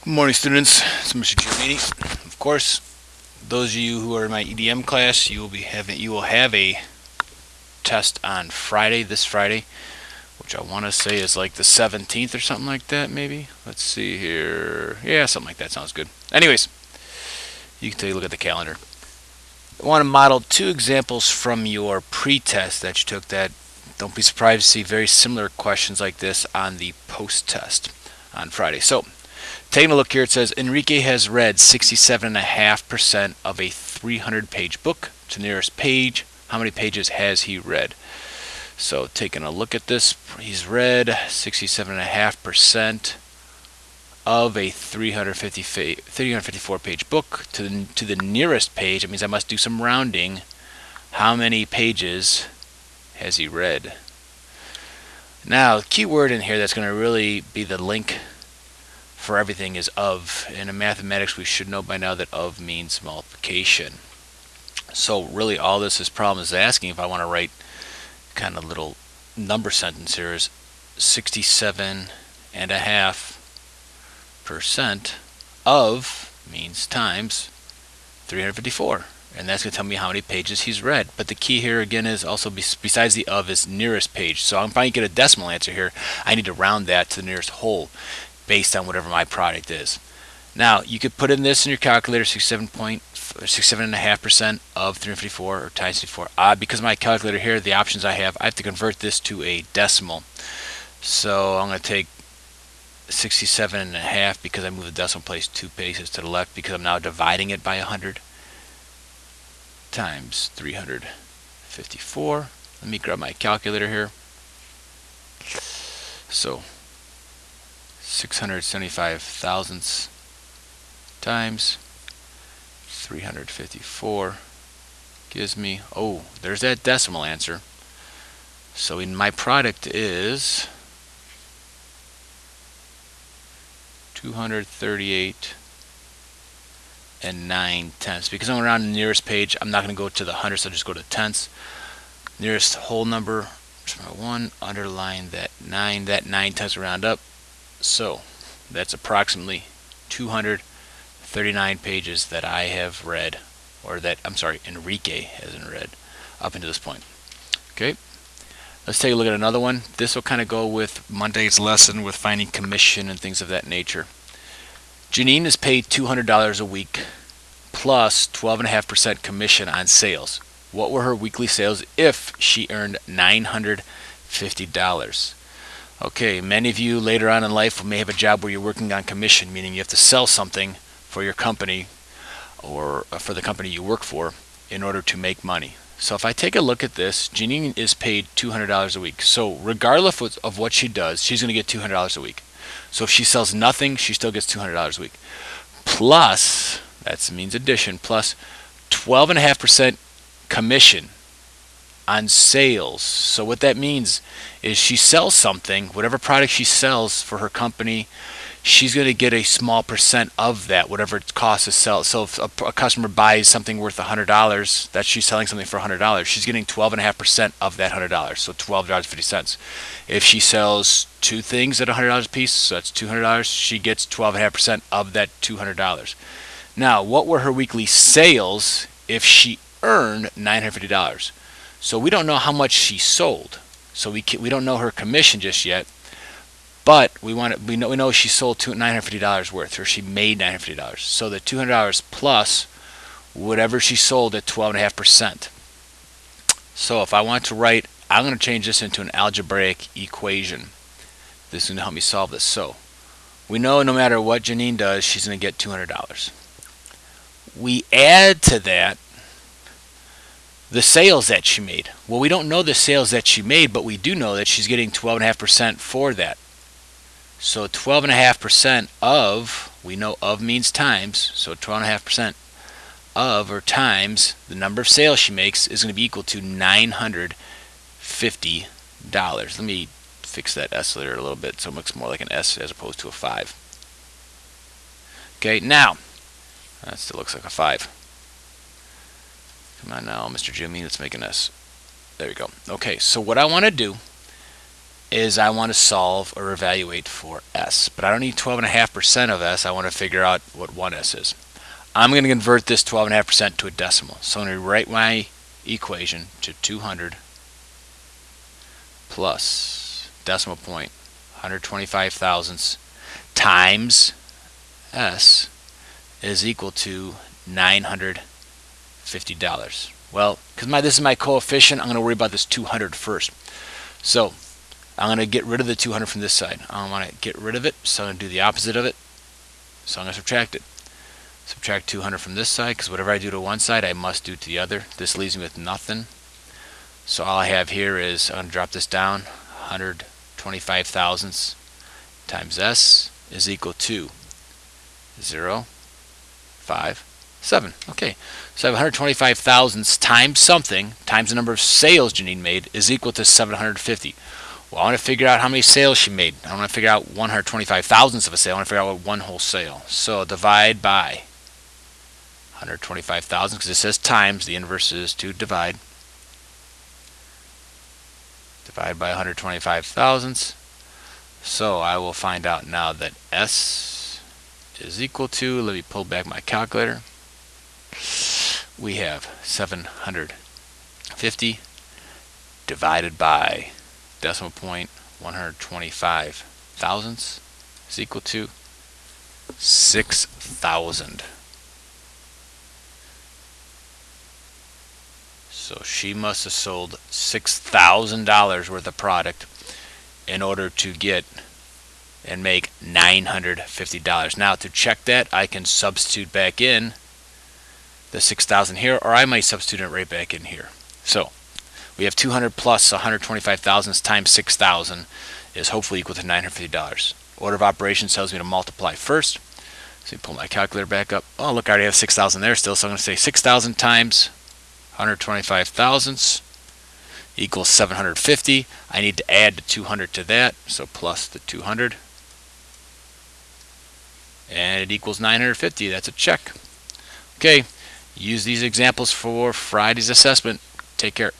Good morning, students. It's Mr. Giannini. Of course, those of you who are in my EDM class, you will have a test on Friday, this Friday, which I want to say is like the 17th or something like that, maybe. Let's see here. Yeah, something like that sounds good. Anyways, you can take a look at the calendar. I want to model two examples from your pre-test that you took that don't be surprised to see very similar questions like this on the post-test on Friday. So, taking a look here, it says Enrique has read 67.5% of a 300-page book. To the nearest page, how many pages has he read? So taking a look at this, he's read 67.5% of a 354-page book. To the nearest page, it means I must do some rounding. How many pages has he read? Now, the key word in here that's going to really be the link for everything is of. And in mathematics, we should know by now that of means multiplication. So really all this problem is asking, if I want to write kind of little number sentence here, is 67.5% of means times 354. And that's going to tell me how many pages he's read. But the key here again is also, besides the of, is nearest page. So if I get a decimal answer here, I need to round that to the nearest whole based on whatever my product is. Now, you could put in this in your calculator, 67.5% of 354 or times 54. Because of my calculator here, the options I have to convert this to a decimal. So I'm going to take 67.5 because I moved the decimal place 2 places to the left because I'm now dividing it by 100 times 354. Let me grab my calculator here. So 675 thousandths times 354 gives me, oh, there's that decimal answer. So in my product is 238 and 9/10. Because I'm around the nearest page, I'm not going to go to the hundredths, I'll just go to tenths. Nearest whole number, 1, underline that 9. That 9/10 round up. So that's approximately 239 pages that I have read, or that, I'm sorry, Enrique hasn't read up until this point. Okay, let's take a look at another one. This will kind of go with Monday's lesson with finding commission and things of that nature. Janine is paid $200 a week plus 12.5% commission on sales. What were her weekly sales if she earned $950? Okay, many of you later on in life may have a job where you're working on commission, meaning you have to sell something for your company or for the company you work for in order to make money. So if I take a look at this, Janine is paid $200 a week. So regardless of what she does, she's going to get $200 a week. So if she sells nothing, she still gets $200 a week. Plus, that means addition, plus 12.5% commission on sales. So what that means is she sells something, whatever product she sells for her company, she's going to get a small percent of that, whatever it costs to sell. So if a customer buys something worth $100, that she's selling something for $100, she's getting 12.5% of that $100, so $12.50. If she sells two things at $100 a piece, so that's $200, she gets 12.5% of that $200. Now, what were her weekly sales if she earned $950? So we don't know how much she sold, so we don't know her commission just yet. But we know she sold $950 worth, or she made $950. So the $200 plus whatever she sold at 12.5%. So if I want to write, I'm going to change this into an algebraic equation. This is going to help me solve this. So we know no matter what Janine does, she's going to get $200. We add to that the sales that she made. Well, we don't know the sales that she made, but we do know that she's getting 12.5% for that. So 12.5% of, we know of means times, so 12.5% of or times the number of sales she makes is going to be equal to $950. Let me fix that S there a little bit so it looks more like an S as opposed to a 5. Okay, now, that still looks like a 5. Come on now, Mr. Jimmy, let's make an S. There we go. Okay, so what I want to do is I want to solve or evaluate for S, but I don't need 12.5% of S. I want to figure out what 1S is. I'm going to convert this 12.5% to a decimal. So I'm going to rewrite my equation to 200 plus decimal point 125 thousandths times S is equal to $950. Well, because this is my coefficient, I'm going to worry about this 200 first. So I'm going to get rid of the 200 from this side. I want to get rid of it, so I'm going to do the opposite of it. So I'm going to subtract it. Subtract 200 from this side, because whatever I do to one side, I must do to the other. This leaves me with nothing. So all I have here is, I'm going to drop this down, 125 thousandths times S is equal to 0, 5, 7. Okay, so I have 125 thousandths times something, times the number of sales Janine made, is equal to 750. Well, I want to figure out how many sales she made. I don't want to figure out 125 thousandths of a sale. I want to figure out what one whole sale. So divide by 125,000, because it says times, the inverse is to divide. Divide by 125 thousandths. So I will find out now that S is equal to, let me pull back my calculator. We have 750 divided by decimal point 125 thousandths is equal to 6,000. So she must have sold $6,000 worth of product in order to get and make $950. Now to check that, I can substitute back in the 6,000 here, or I might substitute it right back in here. So we have 200 plus 125 thousandths times 6,000 is hopefully equal to $950. Order of operations tells me to multiply first. So you pull my calculator back up. Oh, look, I already have 6,000 there still, so I'm going to say 6,000 times 125 thousandths equals 750. I need to add the 200 to that, so plus the 200. And it equals 950. That's a check. Okay, use these examples for Friday's assessment. Take care.